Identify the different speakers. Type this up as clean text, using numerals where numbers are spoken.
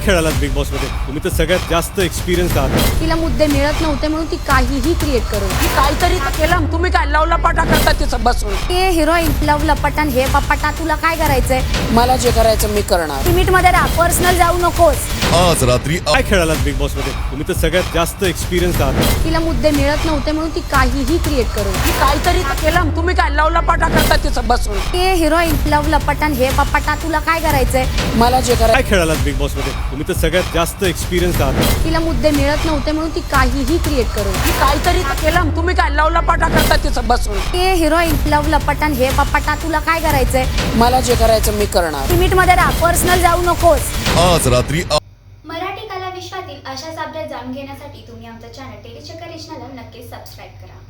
Speaker 1: खेळालात big boss मध्ये? तुम्ही तर सगळ्यात जास्त एक्सपिरियन्स आहात.
Speaker 2: तिला मुद्दे मिळत नव्हते म्हणून ती काहीही क्रिएट करून
Speaker 3: मी काहीतरी तर केलं. तुम्ही काय लवलपाटा करता तिचं बसून?
Speaker 2: हे हिरोईन लव लपटान हे पपाटा तुला काय करायचंय?
Speaker 3: मला जे करायचं मी करणार.
Speaker 2: लिमिट मध्ये राहा, पर्सनल जाऊ नकोस.
Speaker 4: आज रात्री
Speaker 1: काय खेळालात बिग बॉस मध्ये? तुम्ही तर सगळ्यात जास्त एक्सपिरियन्स आहात.
Speaker 2: तिला मुद्दे मिळत नव्हते म्हणून ती काहीही क्रिएट करून
Speaker 3: मी काहीतरी तर केलं. तुम्ही काय लवलपाटा करता तिचं बसून?
Speaker 2: हे हिरोईन लव लपटान हे पपाटा तुला काय करायचंय?
Speaker 3: मला जे
Speaker 1: काय
Speaker 3: करायचं
Speaker 1: खेळालात बिग बॉस मध्ये? तुम्ही तर सगळ्यात जास्त एक्सपिरियन्स आहात.
Speaker 2: तिला मुद्दे मिळत नव्हते म्हणून ती काहीही क्रिएट करून
Speaker 3: मी काहीतरी तर केलं. तुम्ही काय लवलपाटा करता तिचं बसून?
Speaker 2: हे हिरोईन लव लपटान हे पपाटा तुला काय करायचंय?
Speaker 3: मला जे करायचं मी करणार.
Speaker 2: लिमिट मध्ये राहा, पर्सनल जाऊ नकोस.
Speaker 4: आज रात्री
Speaker 5: मराठी कला विश्वातील अशाच अपडेट जाणून घेण्यासाठी तुम्ही आमचं चॅनल टेलीचक्कर रिजनला नक्कीच सबस्क्राईब करा.